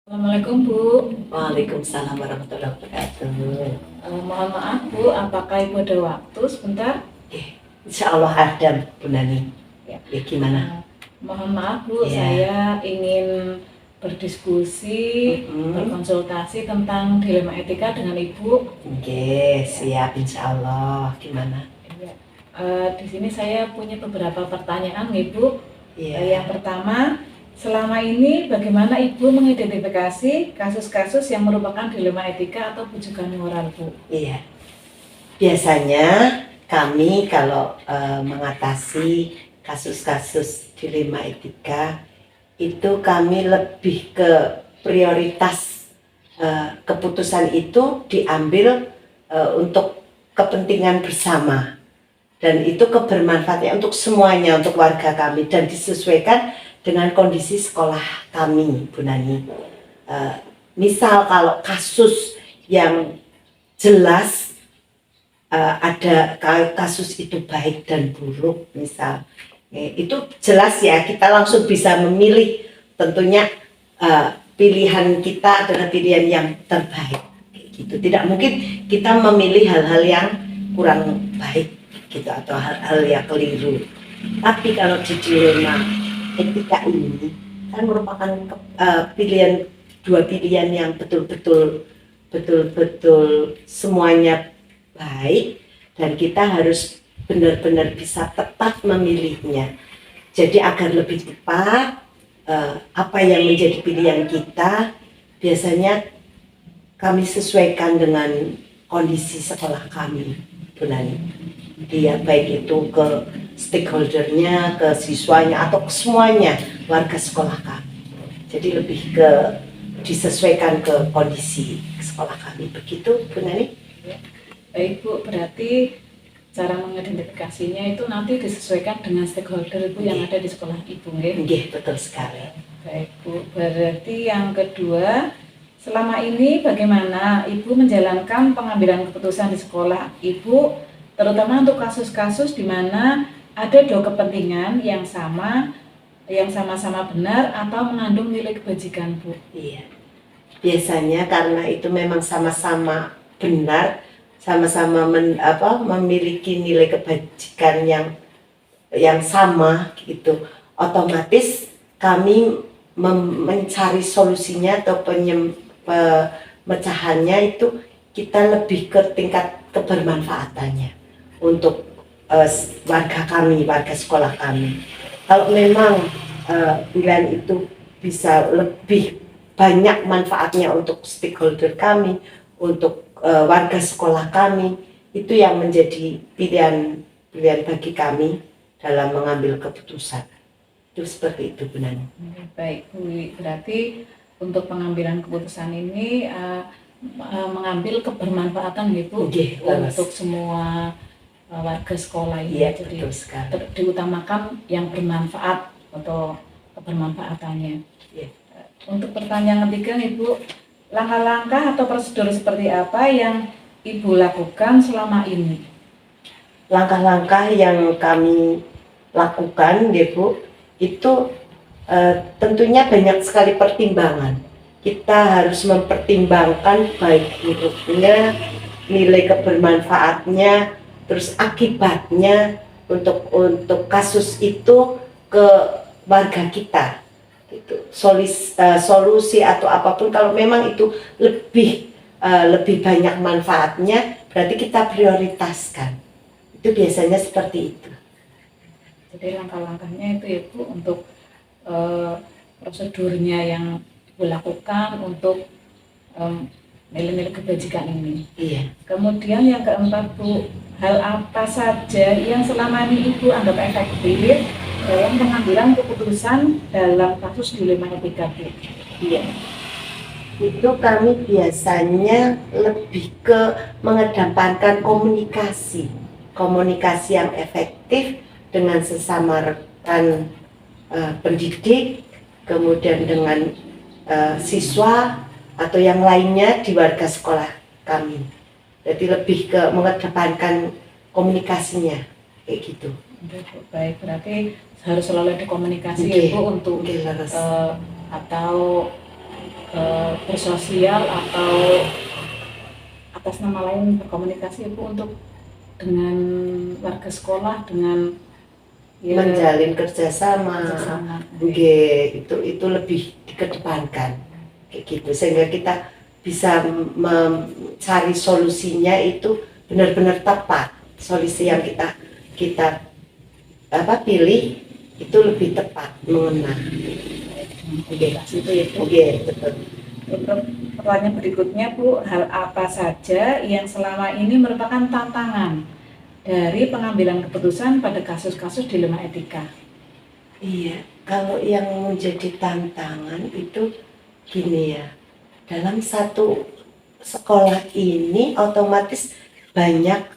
Assalamualaikum Bu. Waalaikumsalam warahmatullahi wabarakatuh. Mohon maaf Bu, apakah Ibu ada waktu sebentar? Insya Allah ada, Bu Nani. Ya. Gimana? Mohon maaf Bu, Ya. saya ingin berdiskusi, berkonsultasi tentang dilema etika dengan Ibu. Oke, siap insya Allah. Gimana? Ya. Di sini saya punya beberapa pertanyaan Ibu. Ya. Yang pertama, selama ini bagaimana Ibu mengidentifikasi kasus-kasus yang merupakan dilema etika atau bujukan moral Bu? Iya. Biasanya kami kalau mengatasi kasus-kasus dilema etika itu kami lebih ke prioritas keputusan itu diambil untuk kepentingan bersama, dan itu kebermanfaatnya untuk semuanya, untuk warga kami, dan disesuaikan dengan kondisi sekolah kami, Bu Nani. Misal kalau kasus yang jelas ada kasus itu baik dan buruk, misal itu jelas ya, kita langsung bisa memilih. Tentunya pilihan kita adalah pilihan yang terbaik gitu. Tidak mungkin kita memilih hal-hal yang kurang baik gitu, atau hal-hal yang keliru. Tapi kalau di dilema etika ini kan merupakan dua pilihan yang betul-betul semuanya baik, dan kita harus benar-benar bisa tepat memilihnya. Jadi agar lebih tepat apa yang menjadi pilihan kita, biasanya kami sesuaikan dengan kondisi sekolah kami, Bu Nani. Dia baik itu ke stakeholdernya, ke siswanya, atau ke semuanya warga sekolah kami. Jadi lebih ke disesuaikan ke kondisi sekolah kami. Begitu, Bu Nani? Baik Bu, berarti cara mengidentifikasinya itu nanti disesuaikan dengan stakeholder Ibu yang ada di sekolah Ibu, nggih? Nggih, betul sekali. Baik Bu, berarti yang kedua, selama ini bagaimana Ibu menjalankan pengambilan keputusan di sekolah Ibu, terutama untuk kasus-kasus di mana ada dua kepentingan yang sama-sama benar atau mengandung nilai kebajikan, Bu? Iya. Biasanya karena itu memang sama-sama benar, sama-sama memiliki nilai kebajikan yang sama gitu, otomatis kami mencari solusinya atau pemecahannya itu kita lebih ke tingkat kebermanfaatannya untuk warga kami, warga sekolah kami. Kalau memang pilihan itu bisa lebih banyak manfaatnya untuk stakeholder kami, untuk warga sekolah kami, itu yang menjadi pilihan bagi kami dalam mengambil keputusan. Itu seperti itu, Bu Nani. Baik Bu, berarti untuk pengambilan keputusan ini mengambil kebermanfaatan gitu untuk semua warga sekolah ini. Iya, jadi betul sekali. Diutamakan yang bermanfaat atau kebermanfaatannya. Iya. Untuk pertanyaan ketiga Ibu, langkah-langkah atau prosedur seperti apa yang Ibu lakukan selama ini? Langkah-langkah yang kami lakukan, ya Bu, itu tentunya banyak sekali pertimbangan. Kita harus mempertimbangkan baik buruknya, nilai kebermanfaatnya, terus akibatnya untuk kasus itu ke warga kita. Gitu. Solusi atau apapun, kalau memang itu lebih banyak manfaatnya, berarti kita prioritaskan. Itu biasanya seperti itu. Jadi langkah-langkahnya itu ya Bu, untuk prosedurnya yang Ibu lakukan untuk nilai-nilai kebajikan ini. Iya. Kemudian yang keempat Bu, hal apa saja yang selama ini Ibu anggap efektif dalam pengambilan keputusan dalam kasus dilema etika Bu? Iya. Itu kami biasanya lebih ke mengedepankan komunikasi yang efektif dengan sesama rekan pendidik, kemudian dengan siswa atau yang lainnya di warga sekolah kami. Jadi lebih ke mengedepankan komunikasinya, kayak gitu. Baik, berarti harus selalu ada komunikasi ya Bu untuk atau bersosial atau atas nama lain berkomunikasi Ibu untuk dengan warga sekolah, dengan menjalin kerjasama. kerjasama. Nggih, itu lebih dikedepankan kayak gitu, sehingga kita bisa mencari solusinya itu benar-benar tepat. Solusi yang kita pilih itu lebih tepat, mengena. Komunikasi itu ya Bu. Oke, betul. Untuk pertanyaan berikutnya Bu, hal apa saja yang selama ini merupakan tantangan dari pengambilan keputusan pada kasus-kasus dilema etika? Iya, kalau yang menjadi tantangan itu gini ya, dalam satu sekolah ini otomatis banyak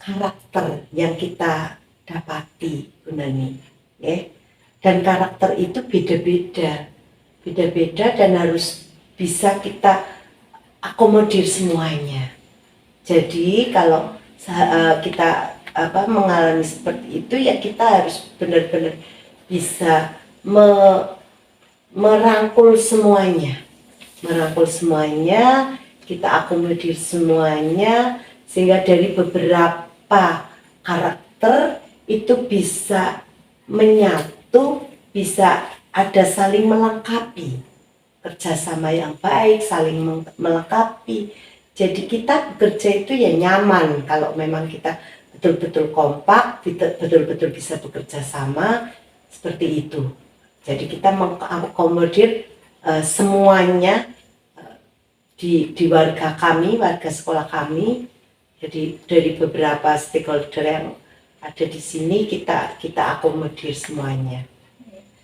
karakter yang kita dapati, Bu Nani, ya. Dan karakter itu beda-beda dan harus bisa kita akomodir semuanya. Jadi kalau kita mengalami seperti itu ya kita harus benar-benar bisa merangkul semuanya, kita akomodir semuanya sehingga dari beberapa karakter itu bisa menyatu, bisa ada saling melengkapi, kerjasama yang baik, saling melengkapi. Jadi kita bekerja itu ya nyaman kalau memang kita betul-betul kompak, betul-betul bisa bekerja sama seperti itu. Jadi kita mengakomodir semuanya di warga kami, warga sekolah kami. Jadi dari beberapa stakeholder yang ada di sini kita akomodir semuanya.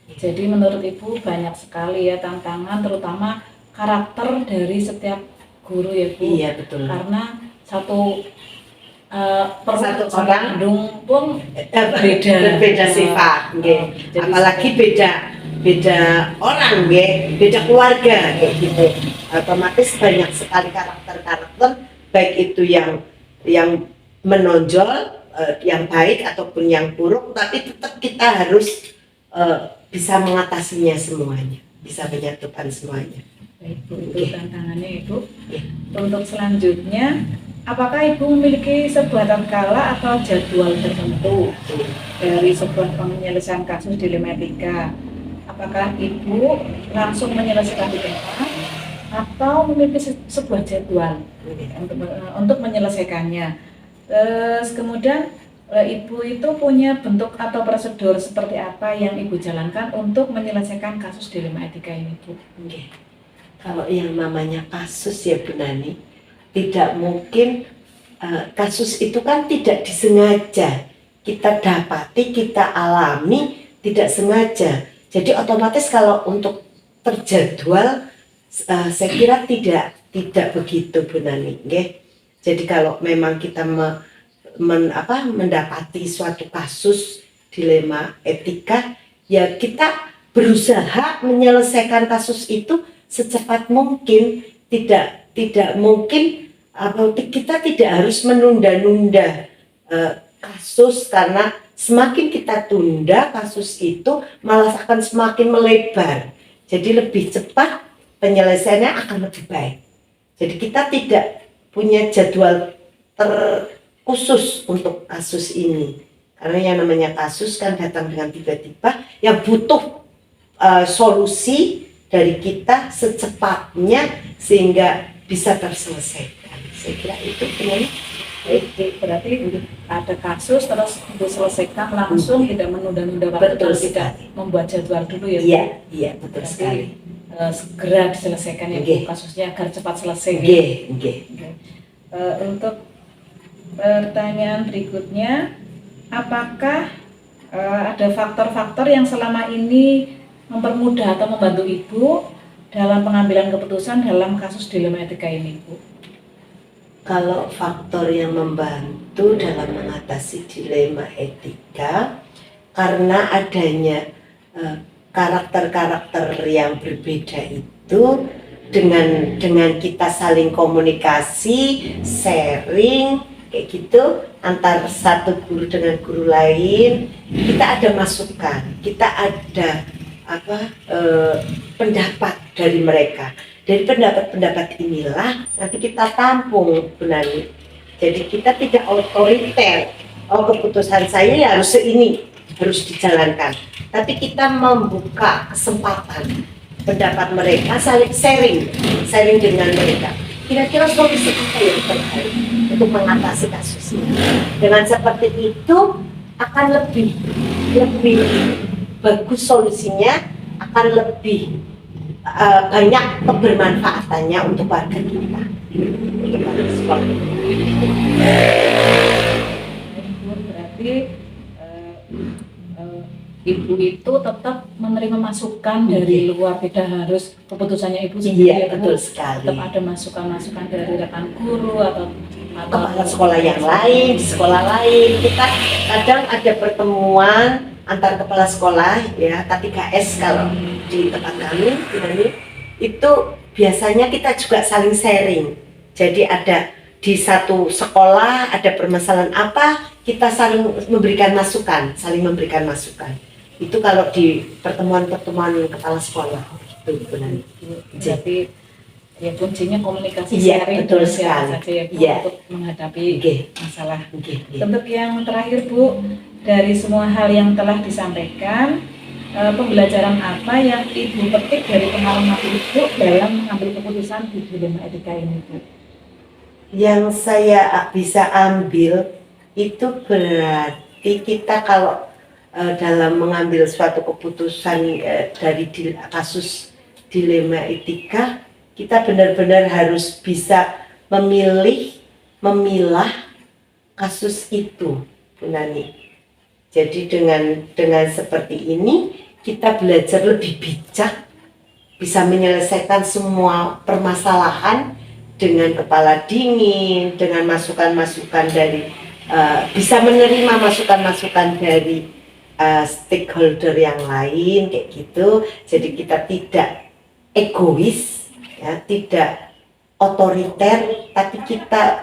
Jadi menurut Ibu banyak sekali ya tantangan, terutama karakter dari setiap guru ya Bu. Iya betul. Karena satu Satu sama orang kandung pun berbeda sifat, nggih. jadi Apalagi beda orang, nggih, beda keluarga kayak gitu. Otomatis banyak sekali karakter baik itu yang menonjol, yang baik ataupun yang buruk, tapi tetap kita harus bisa mengatasinya semuanya, bisa menyatukan semuanya. Baik Bu, itu tantangannya Ibu. Untuk selanjutnya, apakah Ibu memiliki sebuah tangkala atau jadwal tertentu dari sebuah penyelesaian kasus dilema etika? Apakah Ibu langsung menyelesaikan di tempat atau memiliki sebuah jadwal untuk menyelesaikannya? Terus kemudian Ibu itu punya bentuk atau prosedur seperti apa yang Ibu jalankan untuk menyelesaikan kasus dilema etika ini, Bu? Okay. Kalau yang namanya kasus ya Bu Nani, tidak mungkin kasus itu kan tidak disengaja kita dapati, kita alami, tidak sengaja. Jadi otomatis kalau untuk terjadwal, saya kira tidak begitu Bu Nani, okay? Jadi kalau memang kita mendapati suatu kasus dilema etika, ya kita berusaha menyelesaikan kasus itu secepat mungkin. Tidak mungkin kita tidak harus menunda-nunda kasus, karena semakin kita tunda kasus itu malah akan semakin melebar. Jadi lebih cepat penyelesaiannya akan lebih baik. Jadi kita tidak punya jadwal terkhusus untuk kasus ini, karena yang namanya kasus kan datang dengan tiba-tiba, yang butuh solusi dari kita secepatnya sehingga bisa terselesaikan. Saya kira itu benar. Berarti ada kasus terus diselesaikan langsung, tidak menunda-nunda waktu, tidak membuat jadwal dulu ya Bu? Iya betul sekali. Segera diselesaikan ya Bu, kasusnya agar cepat selesai. Untuk pertanyaan berikutnya, apakah ada faktor-faktor yang selama ini mempermudah atau membantu Ibu dalam pengambilan keputusan dalam kasus dilema etika ini, Bu? Kalau faktor yang membantu dalam mengatasi dilema etika, karena adanya karakter-karakter yang berbeda itu, dengan kita saling komunikasi, sharing kayak gitu antar satu guru dengan guru lain, kita ada masukan, kita ada pendapat dari mereka. Dari pendapat-pendapat inilah nanti kita tampung, Bu Nani. Jadi kita tidak otoriter. Oh, keputusan saya ya harus ini, harus dijalankan. Tapi kita membuka kesempatan pendapat mereka, saling sharing dengan mereka. Kira-kira solusi apa yang terbaik untuk mengatasi kasusnya. Dengan seperti itu akan lebih bagus solusinya, akan lebih banyak kebermanfaatannya untuk warga kita, untuk warga sekolah. Berarti ibu itu tetap menerima masukan dari luar, tidak harus keputusannya ibu sendiri. Iya, betul sekali. Tetap ada masukan-masukan dari rekan guru atau kepala sekolah yang lain, di sekolah lain. Kita kadang ada pertemuan antar kepala sekolah ya, K3S kalau di tempat kami itu biasanya kita juga saling sharing. Jadi ada di satu sekolah ada permasalahan apa, kita saling memberikan masukan, Itu kalau di pertemuan-pertemuan kepala sekolah itu benar. Jadi ya kuncinya komunikasi, iya, sharing, betul sekali. saja ya Bu, iya. Untuk menghadapi masalah. Iya. Untuk yang terakhir Bu, dari semua hal yang telah disampaikan, pembelajaran apa yang Ibu petik dari pengalaman Ibu dalam mengambil keputusan di dilema etika ini Bu? Yang saya bisa ambil itu berarti kita kalau dalam mengambil suatu keputusan dari kasus dilema etika, kita benar-benar harus bisa memilah kasus itu, Bu Nani. Jadi dengan seperti ini kita belajar lebih bijak, bisa menyelesaikan semua permasalahan dengan kepala dingin, dengan masukan-masukan dari bisa menerima masukan-masukan dari stakeholder yang lain kayak gitu. Jadi kita tidak egois, ya, tidak otoriter, tapi kita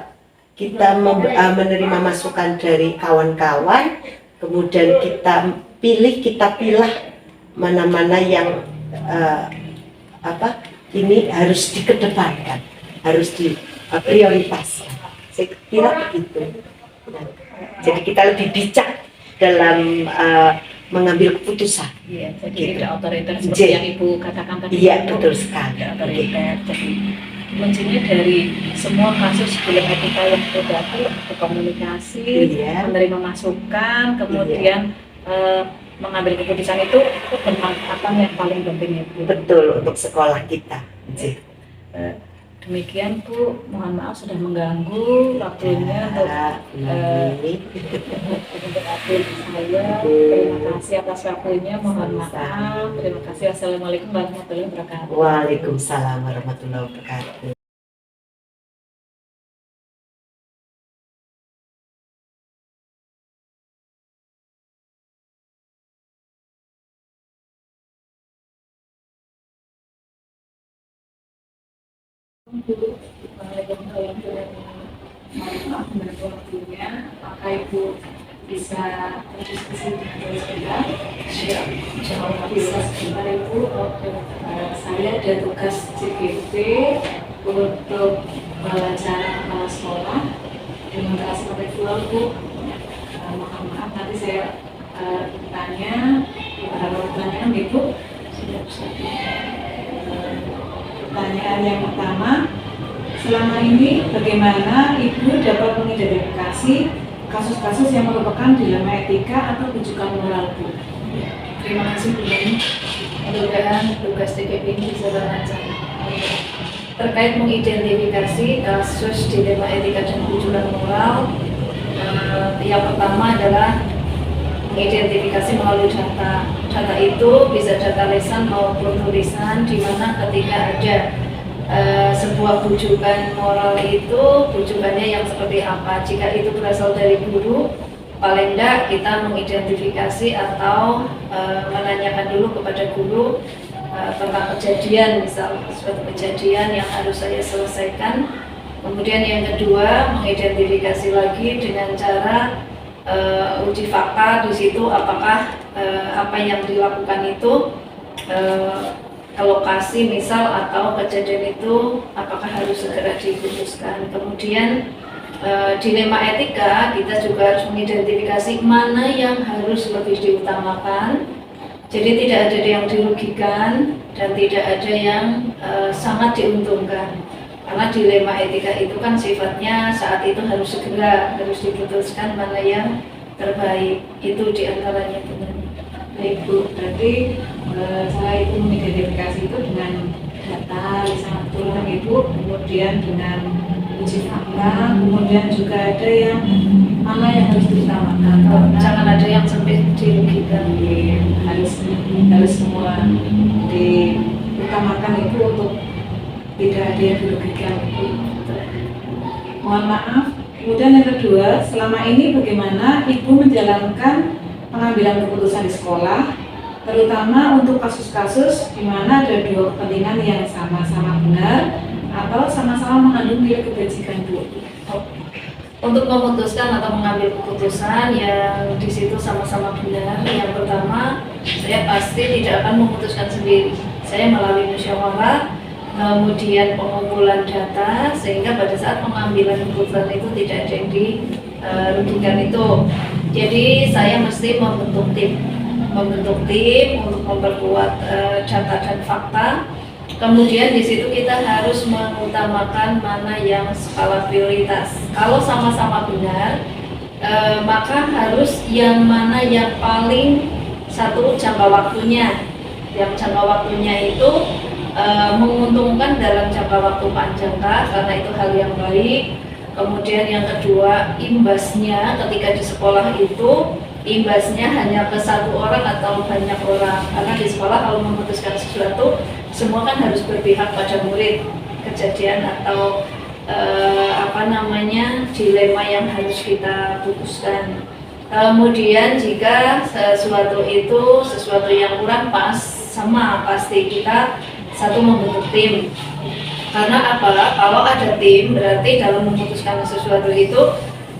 menerima masukan dari kawan-kawan, kemudian kita pilah mana-mana yang ini harus dikedepankan, harus diprioritaskan. Saya kira begitu. Jadi kita lebih bijak dalam mengambil keputusan. Iya, jadi tidak otoriter seperti yang Ibu katakan tadi. Iya, betul sekali. Otoriter. Jadi kuncinya dari semua kasus dilema etika yang terjadi, komunikasi, menerima masukan, kemudian mengambil keputusan itu bermanfaatan yang paling penting itu. Betul, untuk sekolah kita. Demikian Bu, mohon maaf sudah mengganggu waktunya untuk update saya. Terima kasih atas waktunya, mohon maaf. Terima kasih. Assalamualaikum warahmatullahi wabarakatuh. Waalaikumsalam warahmatullahi wabarakatuh. Maaf mengganggu waktunya, apakah Ibu bisa berdiskusi dengan saya? Insyaallah bisa. Sebentar Ibu, saya ada tugas CGP untuk wawancara kepala sekolah. Terima kasih pada Bu. Mohon maaf nanti saya tanya beberapa pertanyaan Ibu. Pertanyaan yang pertama, selama ini bagaimana Ibu dapat mengidentifikasi kasus-kasus yang merupakan dilema etika atau rujukan moral Bu? Terima kasih Bu Nani. Mudah-mudahan tugas TKP ini bisa berlancar. Terkait mengidentifikasi kasus dilema etika dan rujukan moral, yang pertama adalah mengidentifikasi melalui data. Data itu bisa data lisan maupun tulisan, di mana ketika ada sebuah rujukan moral itu, rujukannya yang seperti apa. Jika itu berasal dari guru, paling tidak kita mengidentifikasi atau menanyakan dulu kepada guru tentang kejadian, misal suatu kejadian yang harus saya selesaikan. Kemudian yang kedua, mengidentifikasi lagi dengan cara uji fakta di situ, apakah apa yang dilakukan itu ke lokasi misal atau kejadian itu apakah harus segera diputuskan. Kemudian dilema etika, kita juga harus mengidentifikasi mana yang harus lebih diutamakan. Jadi tidak ada yang dirugikan dan tidak ada yang sangat diuntungkan. Karena dilema etika itu kan sifatnya saat itu harus segera, harus diputuskan mana yang terbaik. Itu diantaranya benar. Baik Bu, berarti cara Ibu mengidentifikasi itu dengan data yang sangat betul Ibu, kemudian dengan uji fakta, kemudian juga ada yang mana yang harus diutamakan. Jangan ada yang sampai dirugikan. Harus semua diutamakan itu untuk tidak ada yang dirugikan. Mohon maaf. Kemudian yang kedua, selama ini bagaimana Ibu menjalankan pengambilan keputusan di sekolah, terutama untuk kasus-kasus di mana ada dua kepentingan yang sama-sama benar atau sama-sama mengandung nilai kebajikan Bu. Untuk memutuskan atau mengambil keputusan yang di situ sama-sama benar, yang pertama saya pasti tidak akan memutuskan sendiri. Saya melalui musyawarah, kemudian pengumpulan data, sehingga pada saat pengambilan keputusan itu tidak ada yang dirugikan itu. Jadi saya mesti membentuk tim untuk memperkuat data dan fakta. Kemudian di situ kita harus mengutamakan mana yang skala prioritas. Kalau sama-sama benar, maka harus yang mana yang paling satu jangka waktunya. Yang jangka waktunya itu menguntungkan dalam jangka waktu panjang karena itu hal yang baik. Kemudian yang kedua, imbasnya ketika di sekolah itu imbasnya hanya ke satu orang atau banyak orang. Karena di sekolah kalau memutuskan sesuatu semua kan harus berpihak pada murid. Kejadian atau dilema yang harus kita putuskan. Kemudian jika sesuatu yang kurang pas, sama pasti kita satu membentuk tim. Karena apa? Kalau ada tim berarti dalam memutuskan sesuatu itu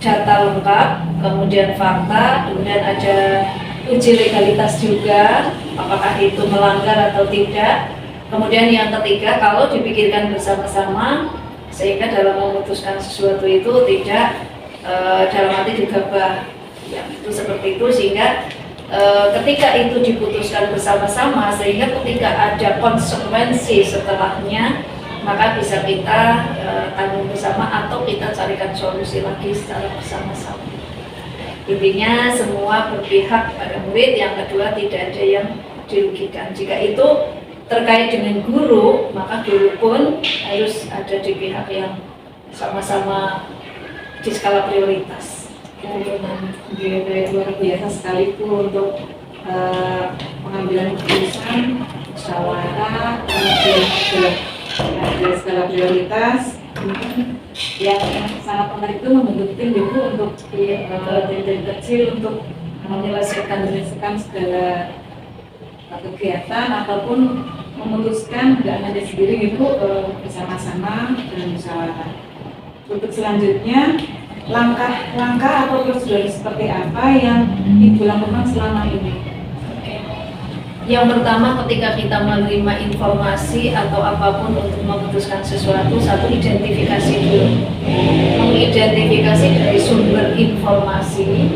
data lengkap, kemudian fakta, kemudian ada uji legalitas juga, apakah itu melanggar atau tidak. Kemudian yang ketiga, kalau dipikirkan bersama-sama sehingga dalam memutuskan sesuatu itu tidak dalam arti gegabah. Ya, itu seperti itu sehingga ketika itu diputuskan bersama-sama sehingga ketika ada konsekuensi setelahnya maka bisa kita tanggung bersama atau kita carikan solusi lagi secara bersama-sama. Intinya semua berpihak pada murid, yang kedua tidak ada yang dirugikan. Jika itu terkait dengan guru, maka guru pun harus ada di pihak yang sama-sama di skala prioritas. Luar biasa sekali Bu untuk pengambilan keputusan, musyawarah, kemudian ada skala prioritas. Yang sangat menarik itu membentuk tim Ibu untuk tim kecil untuk menyelesaikan segala kegiatan ataupun memutuskan tidak hanya sendiri Ibu bersama-sama dan musyawarah. Untuk selanjutnya, langkah-langkah atau prosedur seperti apa yang Ibu lakukan selama ini? Yang pertama, ketika kita menerima informasi atau apapun untuk memutuskan sesuatu, satu identifikasi dulu, mengidentifikasi dari sumber informasi.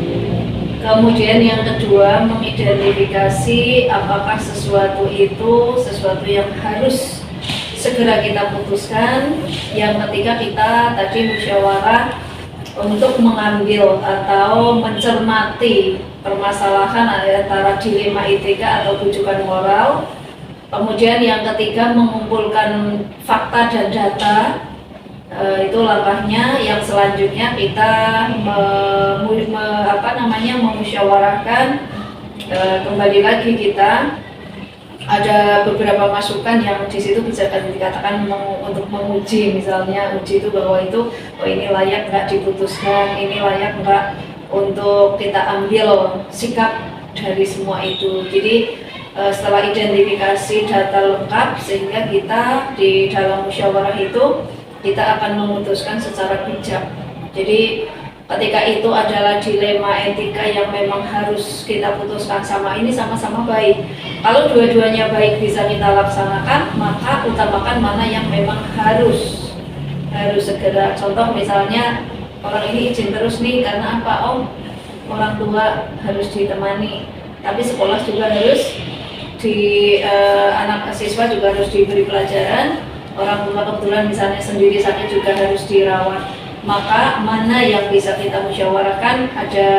Kemudian yang kedua, mengidentifikasi apakah sesuatu itu sesuatu yang harus segera kita putuskan. Yang ketiga, kita tadi musyawarah untuk mengambil atau mencermati permasalahan antara dilema etika atau rujukan moral. Kemudian yang ketiga, mengumpulkan fakta dan data. Itu langkahnya. Yang selanjutnya kita memusyawarahkan. Kembali lagi kita ada beberapa masukan yang di situ bisa dikatakan untuk menguji, misalnya uji itu bahwa itu ini layak nggak diputuskan, ini layak nggak untuk kita ambil sikap dari semua itu. Jadi setelah identifikasi data lengkap sehingga kita di dalam musyawarah itu kita akan memutuskan secara bijak. Jadi ketika itu adalah dilema etika yang memang harus kita putuskan, sama ini sama-sama baik. Kalau dua-duanya baik bisa kita laksanakan, maka utamakan mana yang memang harus segera. Contoh misalnya orang ini izin terus nih karena apa? Oh, orang tua harus ditemani, tapi sekolah juga harus anak siswa juga harus diberi pelajaran. Orang tua kebetulan misalnya sendiri sakit juga harus dirawat. Maka mana yang bisa kita musyawarahkan, ada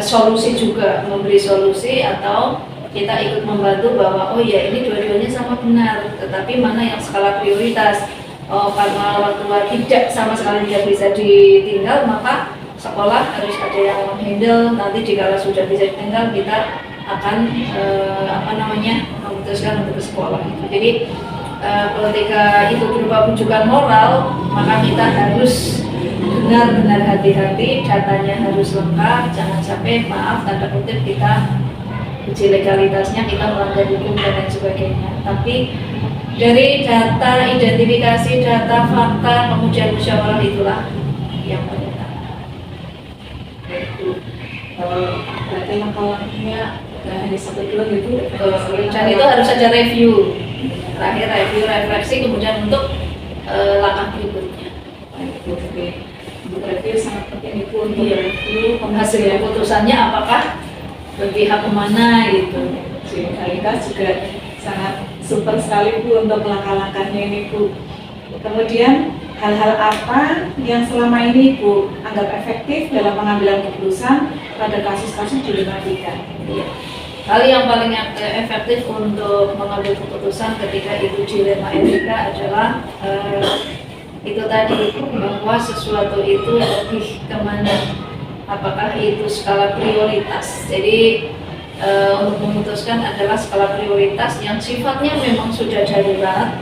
solusi juga, memberi solusi, atau kita ikut membantu bahwa oh ya ini dua-duanya sama benar, tetapi mana yang skala prioritas. Oh, karena orang tua tidak sama sekali tidak bisa ditinggal, maka sekolah harus ada yang menghandle. Nanti jika sudah bisa ditinggal, kita akan memutuskan untuk ke sekolah. Jadi ketika itu berupa rujukan moral, maka kita harus benar-benar hati-hati, datanya harus lengkap, jangan sampai maaf tanda kutip kita uji legalitasnya, kita melanggar hukum dan lain sebagainya. Tapi dari data identifikasi, data fakta, kemudian musyawarah, itulah yang paling utama. Berarti langkah-langkahnya hanya 1 bulan gitu. Dan itu harus ada review, terakhir review, refleksi, kemudian untuk langkah berikutnya. Oke. Untuk review sangat penting itu, untuk review Hasil keputusannya apakah berpihak kemana gitu. Legalitas juga sangat super sekali Bu untuk langkah-langkahnya ini Bu. Kemudian hal-hal apa yang selama ini Bu anggap efektif dalam pengambilan keputusan pada kasus-kasus dilematika? Hal yang paling efektif untuk mengambil keputusan ketika itu dilema etika adalah itu tadi, bahwa sesuatu itu lebih kemana, apakah itu skala prioritas. Jadi untuk memutuskan adalah skala prioritas yang sifatnya memang sudah darurat,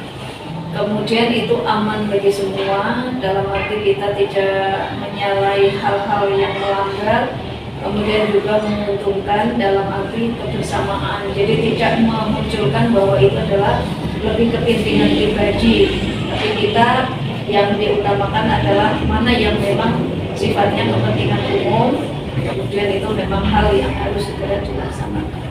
kemudian itu aman bagi semua, dalam arti kita tidak menyalahi hal-hal yang melanggar, kemudian juga menguntungkan dalam arti kebersamaan. Jadi tidak memunculkan bahwa itu adalah lebih kepentingan pribadi, tapi kita yang diutamakan adalah mana yang memang sifatnya kepentingan umum, kemudian itu memang hal yang harus segera dilaksanakan.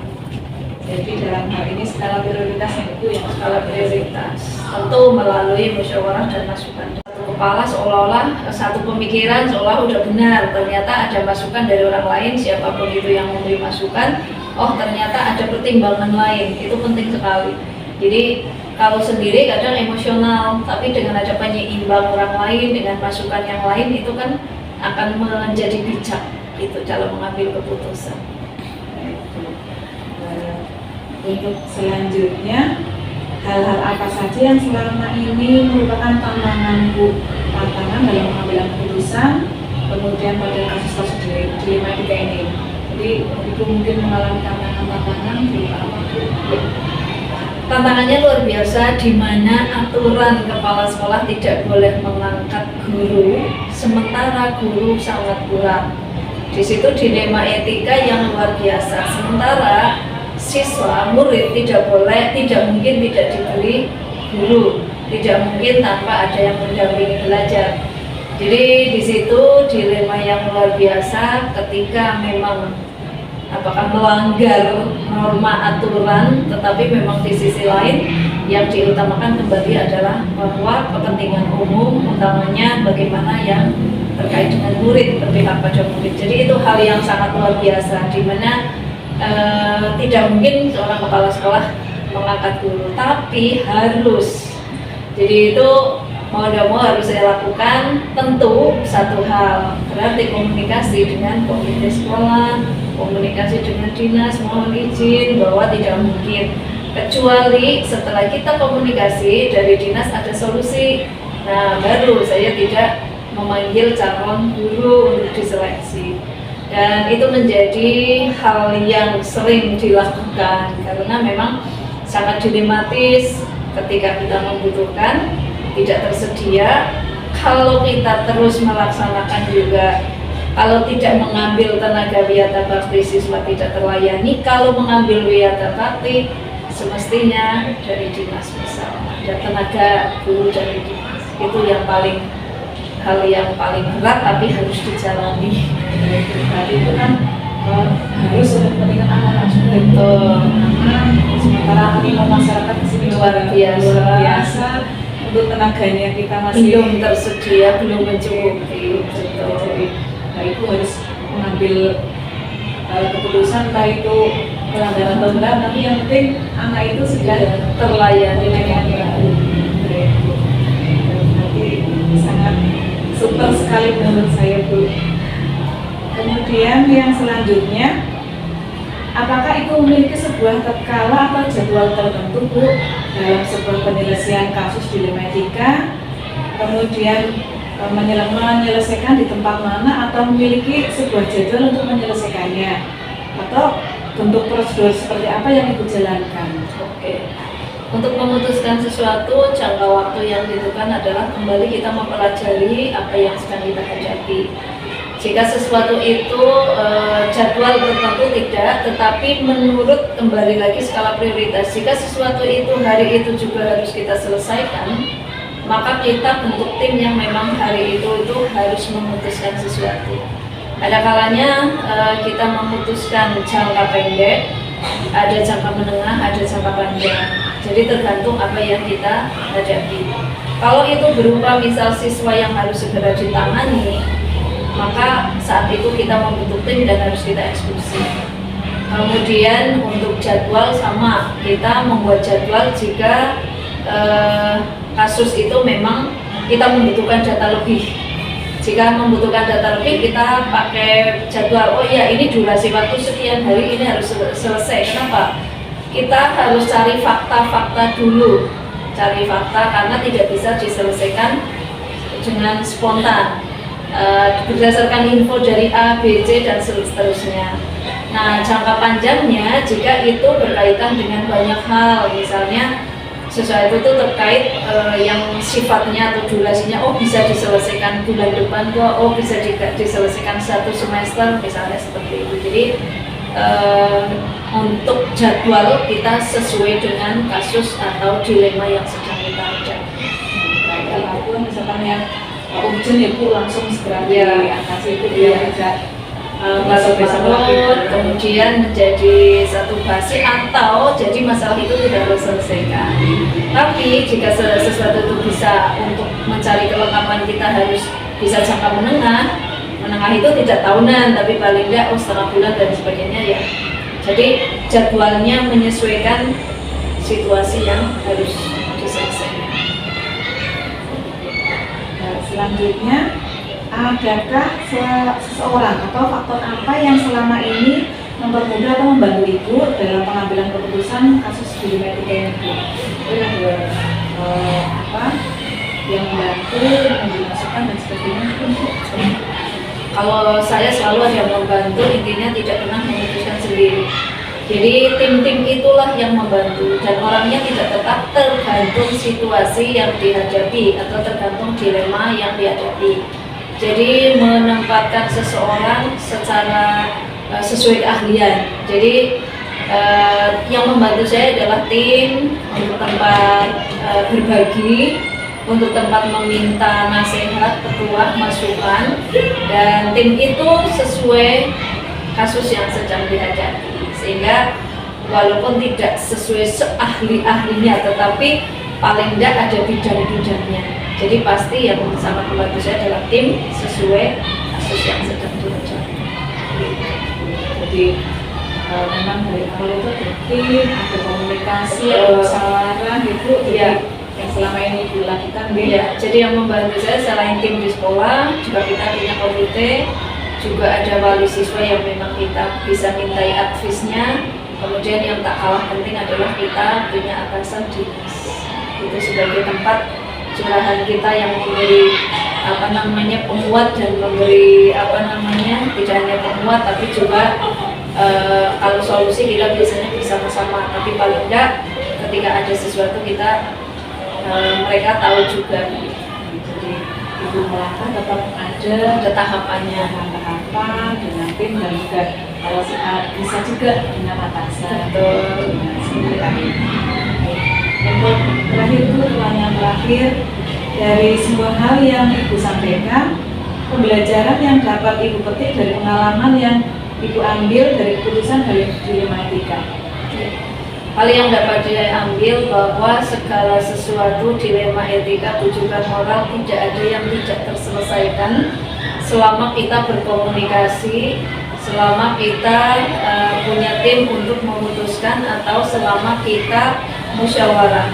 Jadi dalam hal ini skala prioritasnya itu yang Skala prioritas tentu melalui musyawarah dan masukan. Satu kepala seolah-olah satu pemikiran seolah udah benar, ternyata ada masukan dari orang lain, siapapun itu yang memberi masukan, oh ternyata ada pertimbangan lain, itu penting sekali. Jadi kalau sendiri kadang emosional, tapi dengan ada penyeimbang orang lain, dengan masukan yang lain, itu kan akan menjadi bijak itu dalam mengambil keputusan. Untuk selanjutnya, hal-hal apa saja yang selama ini merupakan tantangan Bu, tantangan dalam pengambilan keputusan, kemudian pada kasus-kasus dilema etika ini. Jadi Ibu mungkin mengalami tantangan berupa apa Bu? Tantangannya luar biasa, di mana aturan kepala sekolah tidak boleh mengangkat guru, sementara guru sangat kurang. Di situ dilema etika yang luar biasa. Sementara siswa, murid tidak mungkin tidak diberi guru, tidak mungkin tanpa ada yang mendampingi belajar. Jadi di situ dilema yang luar biasa ketika memang apakah melanggar norma aturan, tetapi memang di sisi lain yang diutamakan kembali adalah bahwa kepentingan umum, utamanya bagaimana yang terkait dengan murid, berpihak pada murid. Jadi itu hal yang sangat luar biasa, di mana tidak mungkin seorang kepala sekolah mengangkat guru, tapi harus. Jadi itu mau tidak mau harus saya lakukan. Tentu satu hal, berarti komunikasi dengan komite sekolah, komunikasi dengan dinas, mohon izin bahwa tidak mungkin, kecuali setelah kita komunikasi dari dinas ada solusi. Nah, baru saya tidak memanggil calon guru untuk diseleksi. Dan itu menjadi hal yang sering dilakukan karena memang sangat dilematis ketika kita membutuhkan, tidak tersedia. Kalau kita terus melaksanakan juga, kalau tidak mengambil tenaga wiyata bakti, siswa tidak terlayani. Kalau mengambil wiyata bakti, semestinya dari dinas misalnya, ada tenaga guru dari dinas. Itu yang paling hal yang paling berat tapi harus dijalani. Berarti itu kan harus untuk kepentingan anak-anak juga. Betul. Karena sementara animo masyarakat di sini Luar biasa. luar biasa, untuk tenaganya kita masih Belum tersedia, belum mencukupi. Betul. Jadi, nah itu harus mengambil keputusan, entah itu pelanggaran atau enggak, tapi yang penting anak itu sudah Terlayani dengan baik. Berarti sangat super sekali menurut saya, Bu. Kemudian yang selanjutnya, apakah itu memiliki sebuah tatkala atau jadwal tertentu, Bu, dalam sebuah penyelesaian kasus dilema etika? Kemudian menyelesaikan di tempat mana, atau memiliki sebuah jadwal untuk menyelesaikannya, atau bentuk prosedur seperti apa yang Ibu jalankan? Oke. Untuk memutuskan sesuatu, jangka waktu yang ditentukan adalah kembali kita mempelajari apa yang sedang kita hadapi. Jika sesuatu itu jadwal tertentu tidak, tetapi menurut kembali lagi skala prioritas. Jika sesuatu itu hari itu juga harus kita selesaikan, maka kita bentuk tim yang memang hari itu harus memutuskan sesuatu. Ada kalanya kita memutuskan jangka pendek, ada jangka menengah, ada jangka panjang. Jadi tergantung apa yang kita hadapi. Kalau itu berupa misal siswa yang harus segera ditangani, maka saat itu kita membentuk tim dan harus kita eksekusi. Kemudian untuk jadwal sama, kita membuat jadwal jika kasus itu memang kita membutuhkan data lebih. Jika membutuhkan data lebih, kita pakai jadwal. Oh iya, ini durasi waktu sekian hari, ini harus selesai. Kenapa? Kita harus cari fakta-fakta dulu. Cari fakta karena tidak bisa diselesaikan dengan spontan. Berdasarkan info dari A, B, C, dan seterusnya. Nah, jangka panjangnya jika itu berkaitan dengan banyak hal, misalnya sesuatu itu terkait yang sifatnya atau durasinya, oh bisa diselesaikan bulan depan kok, oh bisa diselesaikan 1 semester, misalnya seperti itu. Jadi untuk jadwal kita sesuai dengan kasus atau dilema yang sedang kita hadapi. Apapun misalkan yang urgent ya Bu, langsung segera diatasi itu Iya. biar tidak Larut-larut, kemudian menjadi satu basi atau jadi masalah itu tidak terselesaikan. Tapi jika sesuatu itu bisa untuk mencari kelengkapan, kita harus bisa jangka menengah. Menengah itu tidak tahunan, tapi paling tidak setengah bulan dan sebagainya ya. Jadi jadwalnya menyesuaikan situasi yang harus diselesaikan. Nah, selanjutnya, adakah seseorang atau faktor apa yang selama ini mempermudah atau membantu Ibu dalam pengambilan keputusan kasus dilema etika ini, Bu? Itu ada apa yang membantu, mengambil masukan dan sebagainya, Bu? Kalau saya selalu ada yang membantu, intinya tidak pernah memutuskan sendiri. Jadi tim-tim itulah yang membantu dan orangnya tidak tetap tergantung situasi yang dihadapi atau tergantung dilema yang dihadapi. Jadi menempatkan seseorang secara sesuai keahlian. Jadi yang membantu saya adalah tim untuk tempat berbagi, untuk tempat meminta nasihat, petuah, masukan, dan tim itu sesuai kasus yang sedang dihadapi. Sehingga walaupun tidak sesuai seahli-ahlinya, tetapi paling tidak ada bidang-bidangnya. Jadi pasti yang sangat membantu saya adalah tim sesuai kasus yang sedang dihadapi. Jadi memang dari awal itu ada tim, ada komunikasi, ada musyawarah gitu. Iya. Yang selama ini dilakukan, Bu. Ya, jadi yang membantu saya selain tim di sekolah, juga kita punya komite, juga ada wali siswa yang memang kita bisa mintai advisnya. Kemudian yang tak kalah penting adalah kita punya atasan dinas. Itu sebagai tempat curahan kita yang memberi penguat dan memberi tidak hanya penguat tapi juga kalau solusi kita biasanya bersama-sama. Tapi paling enggak ketika ada sesuatu kita mereka tahu juga. Jadi Ibu melangkah tetap ada Tahapannya. tahapan dengan tim dan juga kalau bisa juga dengan atasan. Betul. Untuk terakhir itu pertanyaan terakhir, dari semua hal yang Ibu sampaikan, pembelajaran yang dapat Ibu petik dari pengalaman yang Ibu ambil dari keputusan dari dilema etika. Hal yang dapat diambil bahwa segala sesuatu dilema etika, tujuan moral tidak ada yang tidak terselesaikan selama kita berkomunikasi, selama kita punya tim untuk memutuskan, atau selama kita musyawarah.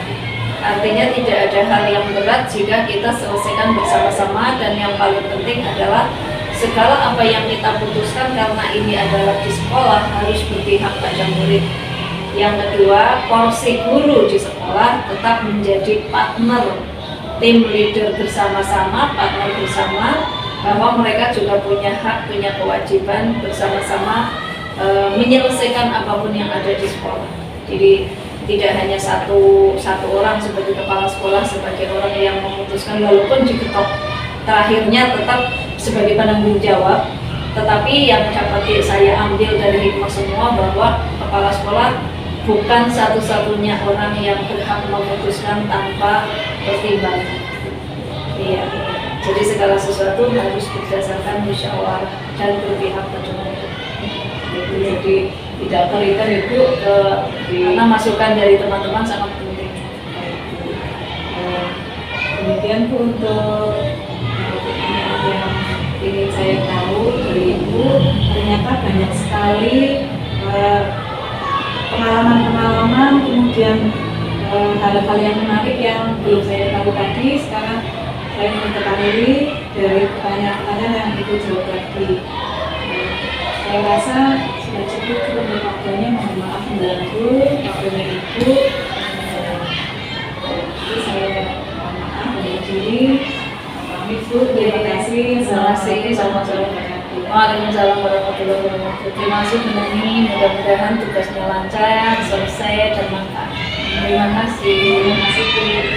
Artinya tidak ada hal yang berat jika kita selesaikan bersama-sama, dan yang paling penting adalah segala apa yang kita putuskan karena ini adalah di sekolah harus berpihak pada murid. Yang kedua, porsi guru di sekolah tetap menjadi partner, tim leader bersama-sama, partner bersama, bahwa mereka juga punya hak, punya kewajiban bersama-sama menyelesaikan apapun yang ada di sekolah. Jadi tidak hanya satu orang sebagai kepala sekolah, sebagai orang yang memutuskan, walaupun diketok terakhirnya tetap sebagai penanggung jawab. Tetapi yang dapat saya ambil dari hikmah semua bahwa kepala sekolah bukan satu-satunya orang yang berhak memutuskan tanpa pertimbangan. Iya. Jadi segala sesuatu harus berdasarkan musyawarah dan berpihak pada mereka. Jadi tidak otoriter itu Karena masukan dari teman-teman sangat penting. Kemudian untuk yang ingin saya tahu dari Ibu, ternyata banyak sekali pengalaman-pengalaman, kemudian hal-hal yang menarik yang belum saya tahu tadi. Sekarang saya ingin ketahui dari pertanyaan-pertanyaan yang Ibu jawab tadi. Saya rasa sudah cukup untuk waktunya. Mohon maaf mengganggu waktunya Ibu. Jadi saya mohon maaf dari diri. Pamit Bu, terima kasih. Terima kasih, sama-sama. Waalaikumsalam warahmatullahi wabarakatuh. Terima kasih Menani, mudah-mudahan tugasnya lancar, selesai dan manfaat. Terima kasih. Terima kasih Bu.